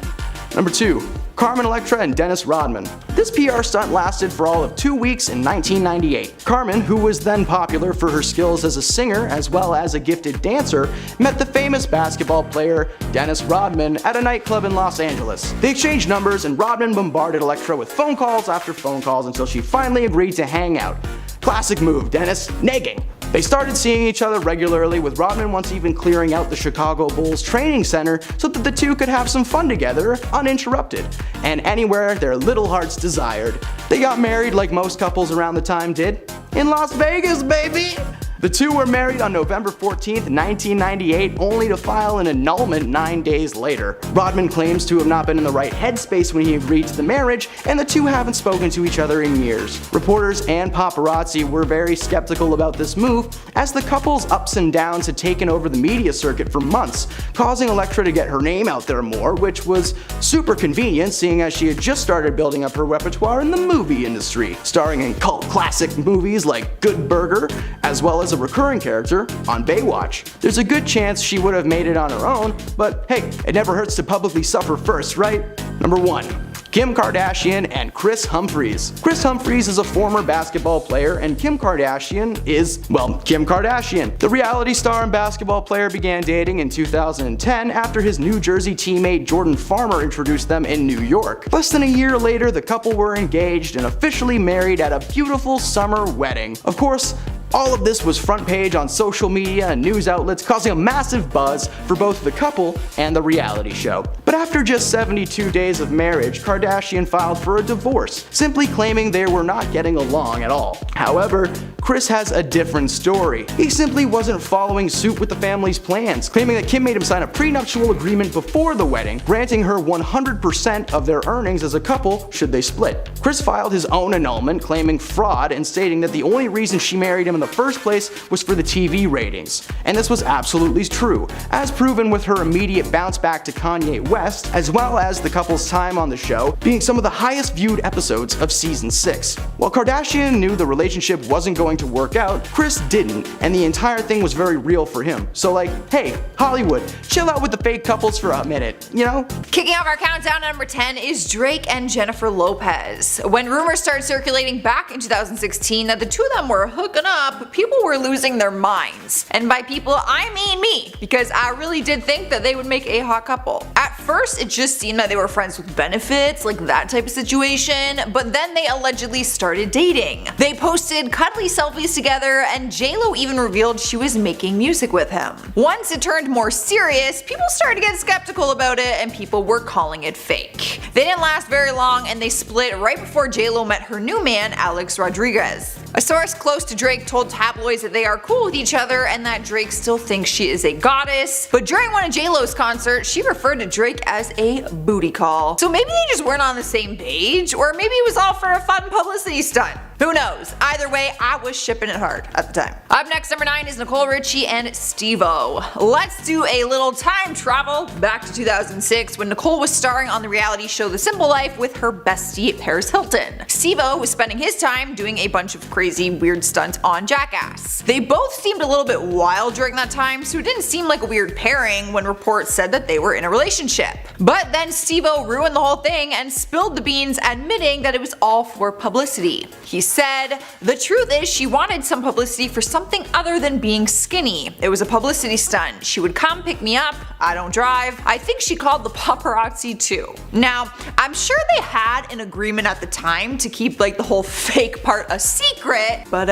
Number 2. Carmen Electra and Dennis Rodman. This PR stunt lasted for all of 2 weeks in 1998. Carmen, who was then popular for her skills as a singer as well as a gifted dancer, met the famous basketball player Dennis Rodman at a nightclub in Los Angeles. They exchanged numbers and Rodman bombarded Electra with phone calls after phone calls until she finally agreed to hang out. Classic move, Dennis, negging. They started seeing each other regularly, with Rodman once even clearing out the Chicago Bulls training center so that the two could have some fun together, uninterrupted, and anywhere their little hearts desired. They got married like most couples around the time did, in Las Vegas, baby! The two were married on November 14th, 1998, only to file an annulment 9 days later. Rodman claims to have not been in the right headspace when he agreed to the marriage, and the two haven't spoken to each other in years. Reporters and paparazzi were very skeptical about this move, as the couple's ups and downs had taken over the media circuit for months, causing Electra to get her name out there more, which was super convenient seeing as she had just started building up her repertoire in the movie industry, starring in cult classic movies like Good Burger, as well as a recurring character on Baywatch. There's a good chance she would have made it on her own, but hey, it never hurts to publicly suffer first, right? Number 1. Kim Kardashian and Kris Humphries. Kris Humphries is a former basketball player, and Kim Kardashian is, well, Kim Kardashian. The reality star and basketball player began dating in 2010 after his New Jersey teammate Jordan Farmer introduced them in New York. Less than a year later, the couple were engaged and officially married at a beautiful summer wedding. Of course, all of this was front page on social media and news outlets, causing a massive buzz for both the couple and the reality show. But after just 72 days of marriage, Kardashian filed for a divorce, simply claiming they were not getting along at all. However, Kris has a different story. He simply wasn't following suit with the family's plans, claiming that Kim made him sign a prenuptial agreement before the wedding, granting her 100% of their earnings as a couple should they split. Kris filed his own annulment, claiming fraud and stating that the only reason she married him in the first place was for the TV ratings. And this was absolutely true, as proven with her immediate bounce back to Kanye West, as well as the couple's time on the show being some of the highest viewed episodes of season 6. While Kardashian knew the relationship wasn't going to work out, Kris didn't, and the entire thing was very real for him. So like, hey, Hollywood, chill out with the fake couples for a minute, you know? Kicking off our countdown, number 10 is Drake and Jennifer Lopez. When rumors started circulating back in 2016 that the two of them were hooking up, people were losing their minds. And by people, I mean me, because I really did think that they would make a hot couple. At first, it just seemed that they were friends with benefits, like that type of situation, but then they allegedly started dating. They posted cuddly selfies together, and JLo even revealed she was making music with him. Once it turned more serious, people started to get skeptical about it, and people were calling it fake. They didn't last very long, and they split right before JLo met her new man, Alex Rodriguez. A source close to Drake told tabloids that they are cool with each other and that Drake still thinks she is a goddess, but during one of JLo's concerts, she referred to Drake break as a booty call. So maybe they just weren't on the same page, or maybe it was all for a fun publicity stunt. Who knows? Either way, I was shipping it hard at the time. Up next, number 9 is Nicole Richie and Steve-O. Let's do a little time travel back to 2006 when Nicole was starring on the reality show The Simple Life with her bestie Paris Hilton. Steve-O was spending his time doing a bunch of crazy weird stunts on Jackass. They both seemed a little bit wild during that time, so it didn't seem like a weird pairing when reports said that they were in a relationship. But then Steve-O ruined the whole thing and spilled the beans, admitting that it was all for publicity. He said, "The truth is she wanted some publicity for something other than being skinny. It was a publicity stunt. She would come pick me up. I don't drive. I think she called the paparazzi too." Now, I'm sure they had an agreement at the time to keep like the whole fake part a secret, but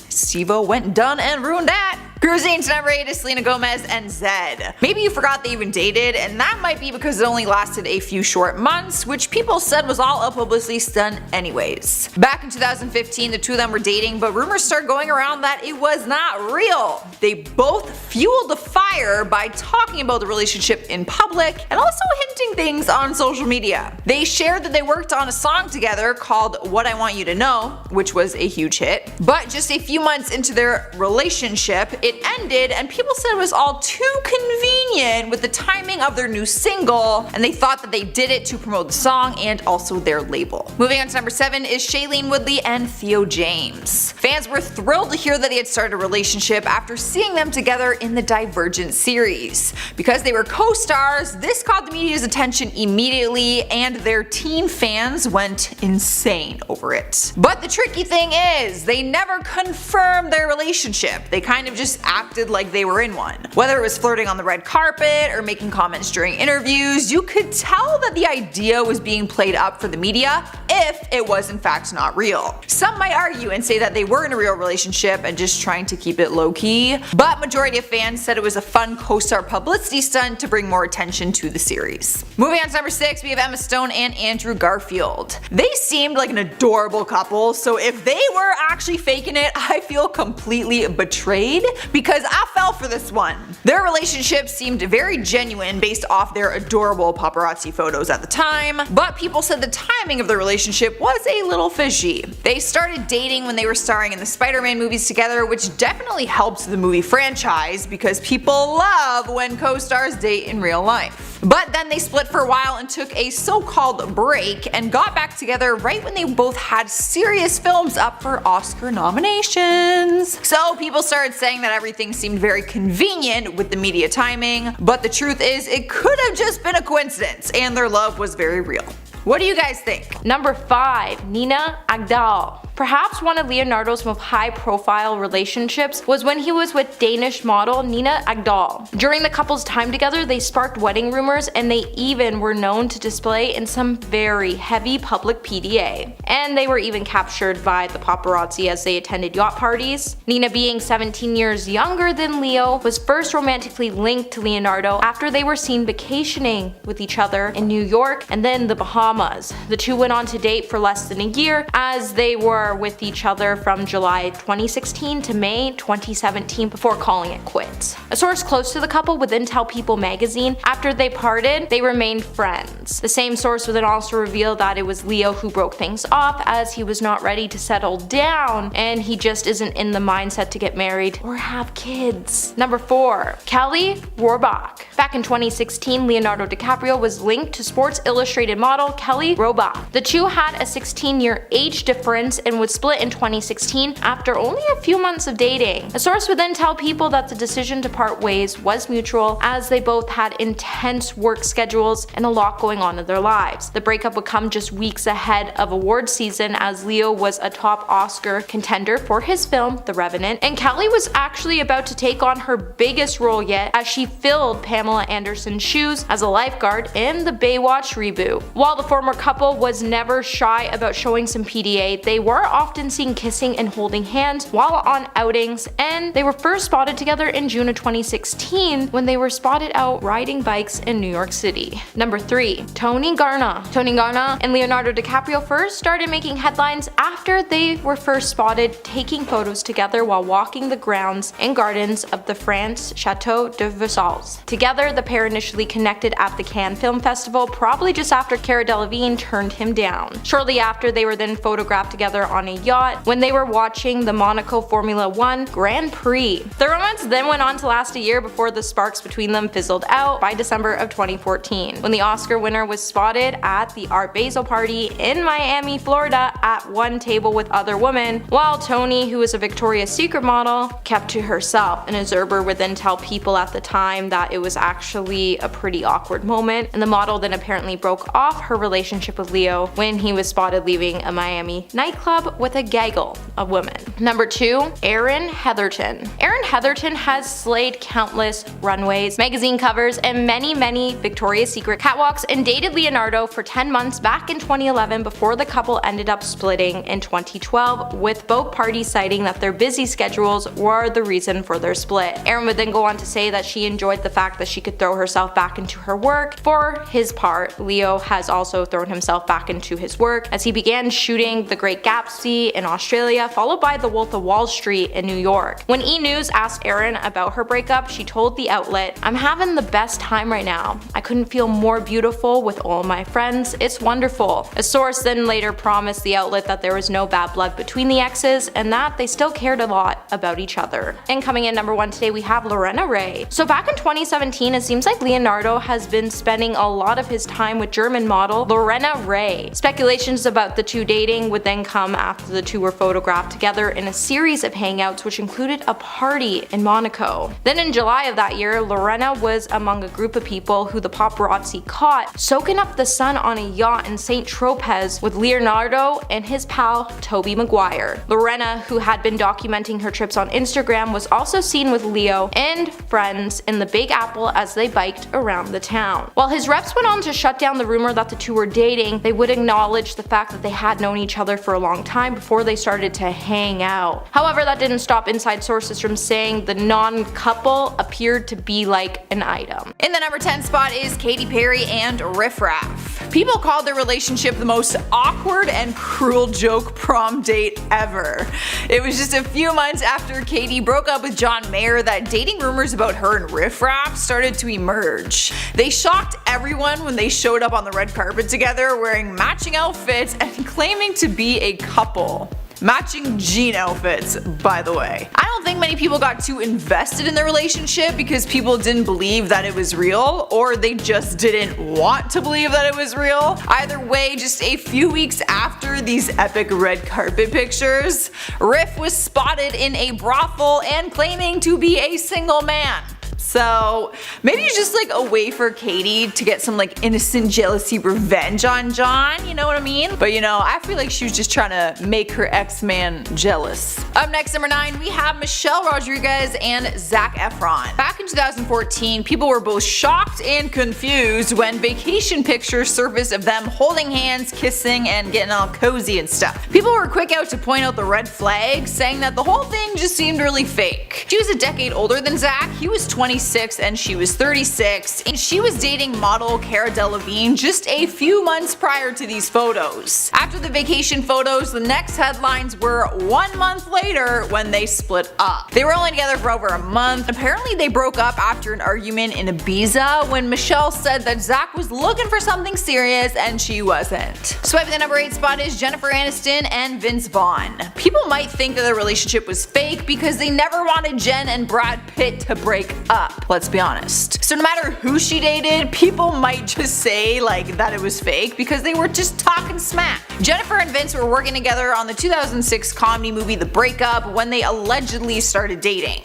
Steve-O went and done and ruined that. Cruising to number 8 is Selena Gomez and Zed. Maybe you forgot they even dated, and that might be because it only lasted a few short months, which people said was all a publicity stunt anyways. Back in 2015, the two of them were dating, but rumors started going around that it was not real. They both fueled the fire by talking about the relationship in public and also hinting things on social media. They shared that they worked on a song together called What I Want You to Know, which was a huge hit. But just a few months into their relationship, it ended, and people said it was all too convenient with the timing of their new single, and they thought that they did it to promote the song and also their label. Moving on to number 7 is Shailene Woodley and Theo James. Fans were thrilled to hear that they had started a relationship after seeing them together in the Divergent series. Because they were co-stars, this caught the media's attention immediately, and their teen fans went insane over it. But the tricky thing is, they never confirmed their relationship. They kind of just acted like they were in one. Whether it was flirting on the red carpet or making comments during interviews, you could tell that the idea was being played up for the media if it was in fact not real. Some might argue and say that they were in a real relationship and just trying to keep it low-key, but majority of fans said it was a fun co-star publicity stunt to bring more attention to the series. Moving on to number 6, we have Emma Stone and Andrew Garfield. They seemed like an adorable couple, so if they were actually faking it, I feel completely betrayed because I fell for this one. Their relationship seemed very genuine based off their adorable paparazzi photos at the time, but people said the timing of their relationship was a little fishy. They started dating when they were starring in the Spider-Man movies together, which definitely helped the movie franchise because people love when co-stars date in real life. But then they split for a while and took a so-called break and got back together right when they both had serious films up for Oscar nominations. So people started saying that everything seemed very convenient with the media timing, but the truth is it could have just been a coincidence and their love was very real. What do you guys think? Number 5, Nina Agdal. Perhaps one of Leonardo's most high-profile relationships was when he was with Danish model Nina Agdal. During the couple's time together, they sparked wedding rumors, and they even were known to display in some very heavy public PDA. And they were even captured by the paparazzi as they attended yacht parties. Nina, being 17 years younger than Leo, was first romantically linked to Leonardo after they were seen vacationing with each other in New York and then the Bahamas. The two went on to date for less than a year, as they were with each other from July 2016 to May 2017 before calling it quits. A source close to the couple would then tell People magazine after they parted, they remained friends. The same source would then also reveal that it was Leo who broke things off, as he was not ready to settle down and he just isn't in the mindset to get married or have kids. Number 4, Kelly Rohrbach. Back in 2016, Leonardo DiCaprio was linked to Sports Illustrated model Kelly Rohrbach. The two had a 16-year age difference and would split in 2016 after only a few months of dating. A source would then tell People that the decision to part ways was mutual, as they both had intense work schedules and a lot going on in their lives. The breakup would come just weeks ahead of award season, as Leo was a top Oscar contender for his film The Revenant, and Kelly was actually about to take on her biggest role yet, as she filled Pamela Anderson's shoes as a lifeguard in the Baywatch reboot. While the former couple was never shy about showing some PDA, they were often seen kissing and holding hands while on outings, and they were first spotted together in June of 2016 when they were spotted out riding bikes in New York City. Number 3. Tony Garna. Tony Garna and Leonardo DiCaprio first started making headlines after they were first spotted taking photos together while walking the grounds and gardens of the France Chateau de Versailles. Together, the pair initially connected at the Cannes Film Festival, probably just after Cara Delevingne turned him down. Shortly after, they were then photographed together on a yacht when they were watching the Monaco Formula 1 Grand Prix. The romance then went on to last a year before the sparks between them fizzled out by December of 2014, when the Oscar winner was spotted at the Art Basel party in Miami, Florida at one table with other women, while Tony, who is a Victoria's Secret model, kept to herself. An observer would then tell people at the time that it was actually a pretty awkward moment, and the model then apparently broke off her relationship with Leo when he was spotted leaving a Miami nightclub with a gaggle of women. Number 2. Erin Heatherton. Erin Heatherton has slayed countless runways, magazine covers, and many Victoria's Secret catwalks, and dated Leonardo for 10 months back in 2011 before the couple ended up splitting in 2012, with both parties citing that their busy schedules were the reason for their split. Erin would then go on to say that she enjoyed the fact that she could throw herself back into her work. For his part, Leo has also thrown himself back into his work as he began shooting The Great Gatsby in Australia, followed by The Wolf of Wall Street in New York. When E! News asked Erin about her breakup, she told the outlet, "I'm having the best time right now. I couldn't feel more beautiful with all my friends. It's wonderful." A source then later promised the outlet that there was no bad blood between the exes and that they still cared a lot about each other. And coming in number 1 today, we have Lorena Ray. So back in 2017, it seems like Leonardo has been spending a lot of his time with German model Lorena Ray. Speculations about the two dating would then come after the two were photographed together in a series of hangouts which included a party in Monaco. Then in July of that year, Lorena was among a group of people who the paparazzi caught soaking up the sun on a yacht in St. Tropez with Leonardo and his pal Toby Maguire. Lorena, who had been documenting her trips on Instagram, was also seen with Leo and friends in the Big Apple as they biked around the town. While his reps went on to shut down the rumor that the two were dating, they would acknowledge the fact that they had known each other for a long time before they started to hang out. However, that didn't stop inside sources from saying the non-couple appeared to be like an item. In the number 10 spot is Katy Perry and Riff Raff. People called their relationship the most awkward and cruel joke prom date ever. It was just a few months after Katy broke up with John Mayer that dating rumors about her and Riff Raff started to emerge. They shocked everyone when they showed up on the red carpet together wearing matching outfits and claiming to be a couple. Matching jean outfits, by the way. I don't think many people got too invested in their relationship because people didn't believe that it was real, or they just didn't want to believe that it was real. Either way, just a few weeks after these epic red carpet pictures, Riff was spotted in a brothel and claiming to be a single man. So maybe it's just like a way for Katy to get some like innocent jealousy revenge on John, you know what I mean? But you know, I feel like she was just trying to make her ex-man jealous. Up next, number 9, we have Michelle Rodriguez and Zac Efron. Back in 2014, people were both shocked and confused when vacation pictures surfaced of them holding hands, kissing, and getting all cozy and stuff. People were quick out to point out the red flags, saying that the whole thing just seemed really fake. She was a decade older than Zac. He was 26 and she was 36, and she was dating model Cara Delevingne just a few months prior to these photos. After the vacation photos, the next headlines were 1 month later when they split up. They were only together for over a month. Apparently they broke up after an argument in Ibiza when Michelle said that Zac was looking for something serious and she wasn't. Swiping the number 8 spot is Jennifer Aniston and Vince Vaughn. People might think that their relationship was fake because they never wanted Jen and Brad Pitt to break up. Let's be honest. So no matter who she dated, people might just say like that it was fake because they were just talking smack. Jennifer and Vince were working together on the 2006 comedy movie The Breakup when they allegedly started dating.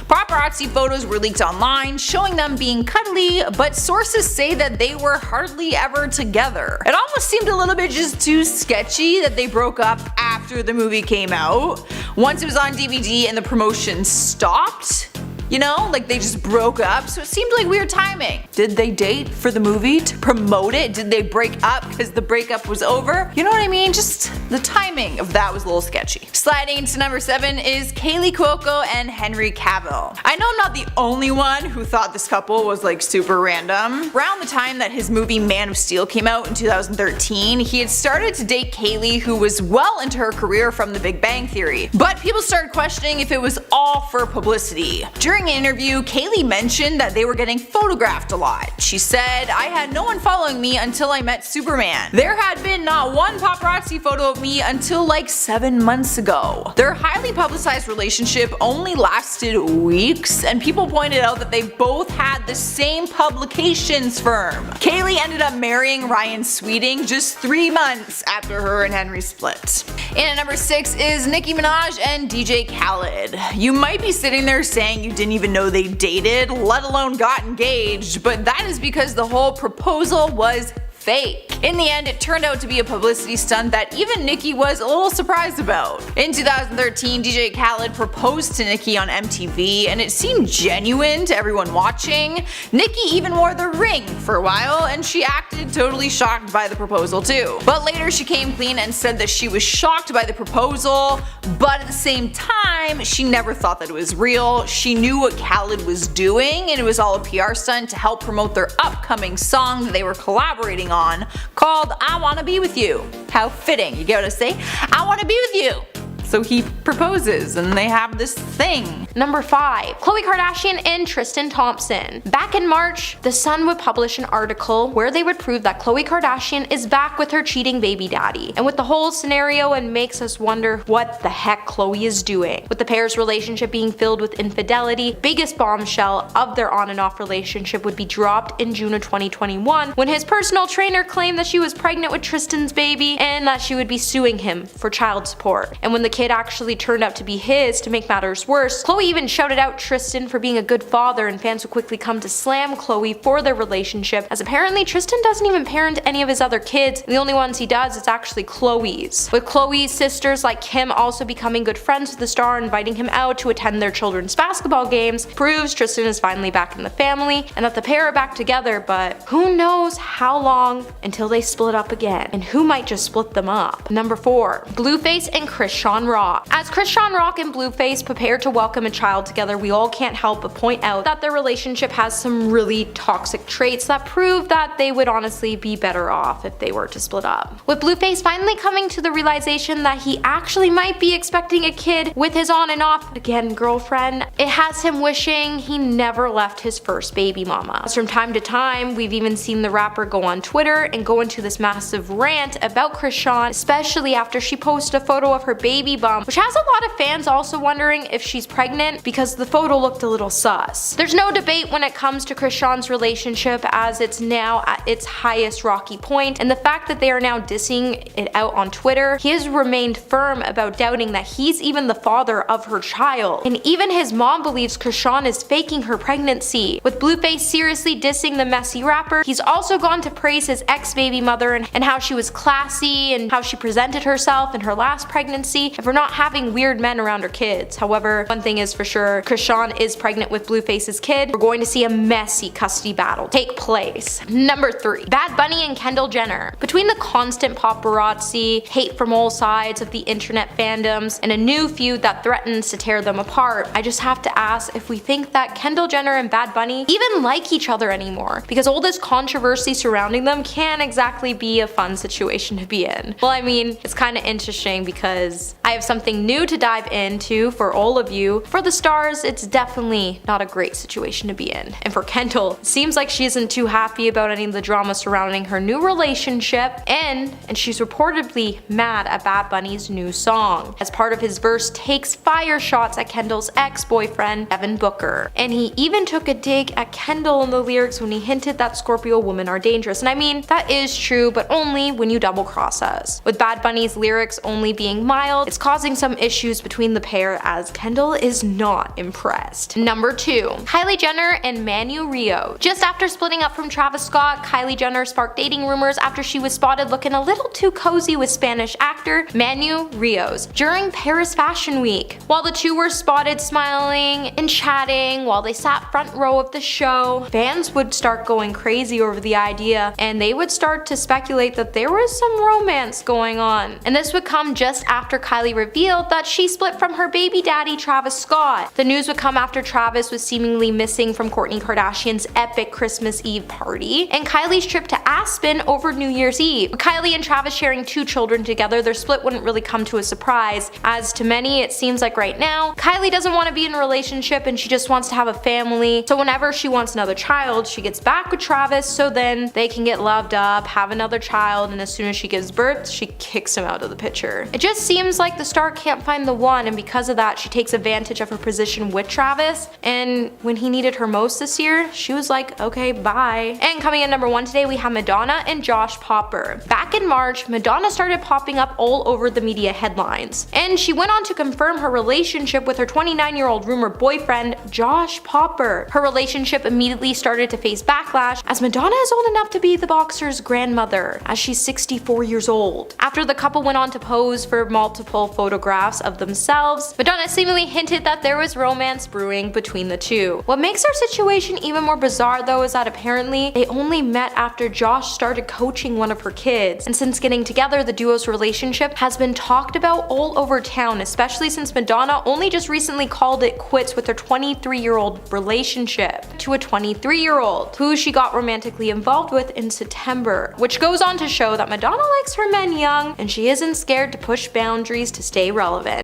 Paparazzi photos were leaked online showing them being cuddly, but sources say that they were hardly ever together. It almost seemed a little bit just too sketchy that they broke up after the movie came out. Once it was on DVD and the promotion stopped, You know, like they just broke up, so it seemed like weird timing. Did they date for the movie to promote it? Did they break up because the breakup was over? You know what I mean? Just the timing of that was a little sketchy. Sliding into number 7 is Kaylee Cuoco and Henry Cavill. I know I'm not the only one who thought this couple was like super random. Around the time that his movie Man of Steel came out in 2013, he had started to date Kaylee, who was well into her career from The Big Bang Theory. But people started questioning if it was all for publicity. During an interview, Kaylee mentioned that they were getting photographed a lot. She said, "I had no one following me until I met Superman. There had been not one paparazzi photo of me until like 7 months ago." Their highly publicized relationship only lasted weeks, and people pointed out that they both had the same publications firm. Kaylee ended up marrying Ryan Sweeting just 3 months after her and Henry split. And at number 6 is Nicki Minaj and DJ Khaled. You might be sitting there saying you didn't even know they dated, let alone got engaged, but that is because the whole proposal was fake. In the end, it turned out to be a publicity stunt that even Nicki was a little surprised about. In 2013, DJ Khaled proposed to Nicki on MTV, and it seemed genuine to everyone watching. Nicki even wore the ring for a while, and she acted totally shocked by the proposal too. But later she came clean and said that she was shocked by the proposal, but at the same time, she never thought that it was real. She knew what Khaled was doing, and it was all a PR stunt to help promote their upcoming song that they were collaborating on, called I Wanna Be With You. How fitting, you get what I say? I wanna be with you. So he proposes and they have this thing. Number 5. Khloe Kardashian and Tristan Thompson. Back in March, The Sun would publish an article where they would prove that Khloe Kardashian is back with her cheating baby daddy. And with the whole scenario, it makes us wonder what the heck Khloe is doing. With the pair's relationship being filled with infidelity, biggest bombshell of their on and off relationship would be dropped in June of 2021 when his personal trainer claimed that she was pregnant with Tristan's baby and that she would be suing him for child support. And when the kid actually turned out to be his, to make matters worse, Khloe even shouted out Tristan for being a good father, and fans would quickly come to slam Khloe for their relationship, as apparently Tristan doesn't even parent any of his other kids, and the only ones he does is actually Khloe's. With Khloe's sisters like Kim also becoming good friends with the star, inviting him out to attend their children's basketball games, proves Tristan is finally back in the family and that the pair are back together, but who knows how long until they split up again, and who might just split them up. Number 4. Blueface and Chrisean Rock. As Chrisean Rock and Blueface prepare to welcome a child together, we all can't help but point out that their relationship has some really toxic traits that prove that they would honestly be better off if they were to split up. With Blueface finally coming to the realization that he actually might be expecting a kid with his on and off again girlfriend, it has him wishing he never left his first baby mama. As from time to time, we've even seen the rapper go on Twitter and go into this massive rant about Chrisean, especially after she posted a photo of her baby bump, which has a lot of fans also wondering if she's pregnant because the photo looked a little sus. There's no debate when it comes to Chrisean's relationship, as it's now at its highest rocky point, and the fact that they are now dissing it out on Twitter, he has remained firm about doubting that he's even the father of her child. And even his mom believes Chrisean is faking her pregnancy. With Blueface seriously dissing the messy rapper, he's also gone to praise his ex-baby mother and how she was classy and how she presented herself in her last pregnancy, and for not having weird men around her kids. However, one thing is for sure, Chrisean is pregnant with Blueface's kid. We're going to see a messy custody battle take place. Number 3. Bad Bunny and Kendall Jenner. Between the constant paparazzi, hate from all sides of the internet fandoms, and a new feud that threatens to tear them apart, I just have to ask if we think that Kendall Jenner and Bad Bunny even like each other anymore, because all this controversy surrounding them can't exactly be a fun situation to be in. Well, I mean, it's kind of interesting because I have something new to dive into for all of you. For the stars, it's definitely not a great situation to be in. And for Kendall, it seems like she isn't too happy about any of the drama surrounding her new relationship, and she's reportedly mad at Bad Bunny's new song, as part of his verse takes fire shots at Kendall's ex-boyfriend, Devin Booker. And he even took a dig at Kendall in the lyrics when he hinted that Scorpio women are dangerous. And I mean, that is true, but only when you double cross us. With Bad Bunny's lyrics only being mild, it's causing some issues between the pair as Kendall is not impressed. Number 2. Kylie Jenner and Manu Rio. Just after splitting up from Travis Scott, Kylie Jenner sparked dating rumors after she was spotted looking a little too cozy with Spanish actor Manu Rios during Paris Fashion Week. While the two were spotted smiling and chatting while they sat front row of the show, fans would start going crazy over the idea and they would start to speculate that there was some romance going on. And this would come just after Kylie revealed that she split from her baby daddy Travis Scott. The news would come after Travis was seemingly missing from Kourtney Kardashian's epic Christmas Eve party and Kylie's trip to Aspen over New Year's Eve. With Kylie and Travis sharing 2 children together, their split wouldn't really come to a surprise, as to many it seems like right now, Kylie doesn't want to be in a relationship and she just wants to have a family, so whenever she wants another child, she gets back with Travis so then they can get loved up, have another child, and as soon as she gives birth, she kicks him out of the picture. It just seems like the star can't find the one, and because of that, she takes advantage of her position with Travis, and when he needed her most this year, she was like, okay, bye. And coming in number 1 today, we have Madonna and Josh Popper. Back in March, Madonna started popping up all over the media headlines, and she went on to confirm her relationship with her 29-year-old rumored boyfriend, Josh Popper. Her relationship immediately started to face backlash as Madonna is old enough to be the boxer's grandmother, as she's 64 years old. After the couple went on to pose for multiple photographs of themselves, Madonna seemingly hinted that there was romance brewing between the two. What makes their situation even more bizarre though is that apparently they only met after Josh started coaching one of her kids, and since getting together, the duo's relationship has been talked about all over town, especially since Madonna only just recently called it quits with her 23-year-old relationship to a 23-year-old who she got romantically involved with in September, which goes on to show that Madonna likes her men young and she isn't scared to push boundaries to stay relevant.